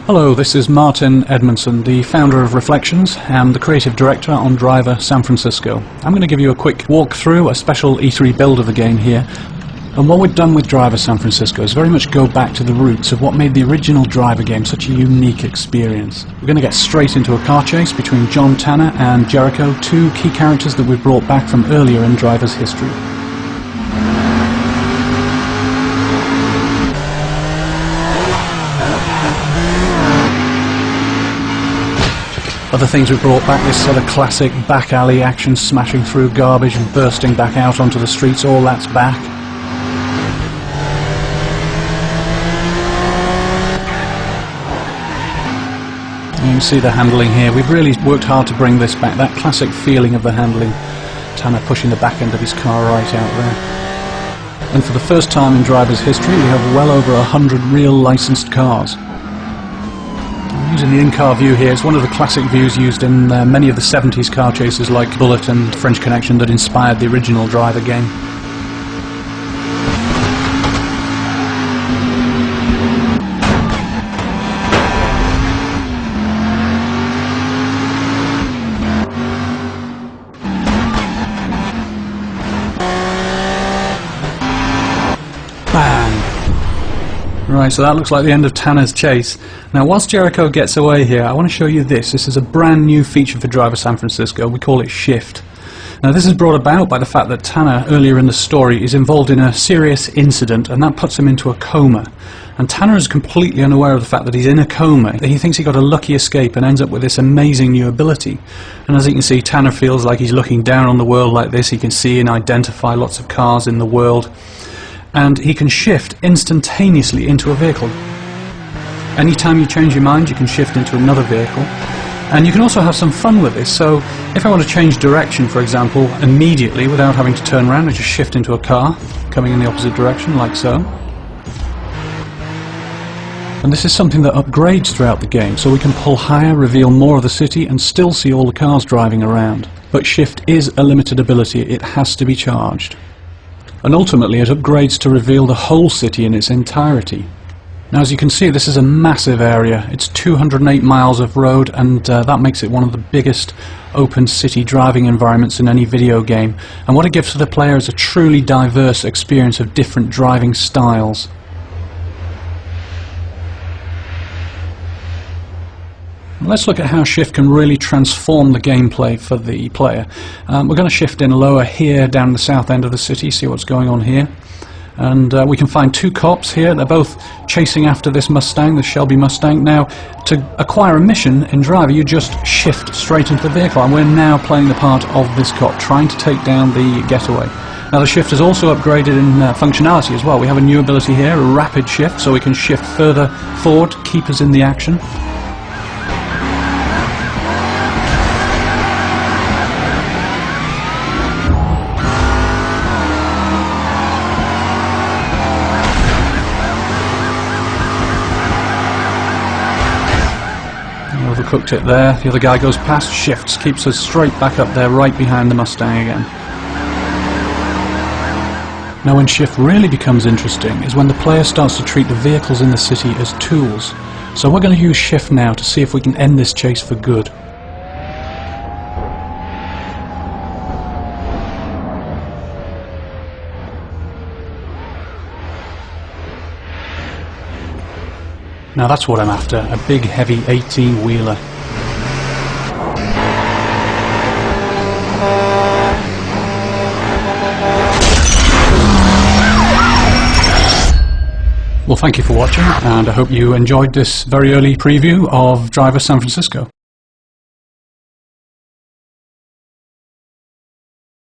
Hello, this is Martin Edmondson, the founder of Reflections and the creative director on Driver San Francisco. I'm going to give you a quick walkthrough, a special E3 build of the game here. And what we've done with Driver San Francisco is very much go back to the roots of what made the original Driver game such a unique experience. We're going to get straight into a car chase between John Tanner and Jericho, two key characters that we've brought back from earlier in Driver's history. Other things we've brought back, this sort of classic back alley action, smashing through garbage and bursting back out onto the streets, all that's back. You can see the handling here. We've really worked hard to bring this back, that classic feeling of the handling. Tanner pushing the back end of his car right out there. And for the first time in Driver's history, we have well over 100 real licensed cars. Using the in-car view here, it's one of the classic views used in many of the 70s car chases like Bullet and French Connection that inspired the original Driver game. Right, so that looks like the end of Tanner's chase. Now, whilst Jericho gets away here, I want to show you this. This is a brand new feature for Driver San Francisco. We call it Shift. Now, this is brought about by the fact that Tanner, earlier in the story, is involved in a serious incident, and that puts him into a coma. And Tanner is completely unaware of the fact that he's in a coma. He thinks he got a lucky escape and ends up with this amazing new ability. And as you can see, Tanner feels like he's looking down on the world like this. He can see and identify lots of cars in the world. And he can shift instantaneously into a vehicle. Anytime you change your mind, you can shift into another vehicle. And you can also have some fun with this. So if I want to change direction, for example, immediately without having to turn around, I just shift into a car coming in the opposite direction, like so. And this is something that upgrades throughout the game, so we can pull higher, reveal more of the city, and still see all the cars driving around. But shift is a limited ability. It has to be charged. And ultimately it upgrades to reveal the whole city in its entirety. Now, as you can see, this is a massive area. It's 208 miles of road, and that makes it one of the biggest open city driving environments in any video game. And what it gives to the player is a truly diverse experience of different driving styles. Let's look at how Shift can really transform the gameplay for the player. We're going to shift in lower here down the south end of the city, see what's going on here. And we can find two cops here. They're both chasing after this Mustang, the Shelby Mustang. Now, to acquire a mission in Driver, you just shift straight into the vehicle, and we're now playing the part of this cop, trying to take down the getaway. Now, the shift is also upgraded in functionality as well. We have a new ability here, a rapid shift, so we can shift further forward, keep us in the action. Overcooked it there. The other guy goes past, shifts, keeps us straight back up there, right behind the Mustang again. Now, when Shift really becomes interesting is when the player starts to treat the vehicles in the city as tools. So we're going to use Shift now to see if we can end this chase for good. Now that's what I'm after, a big heavy 18-wheeler. Well, thank you for watching, and I hope you enjoyed this very early preview of Driver San Francisco.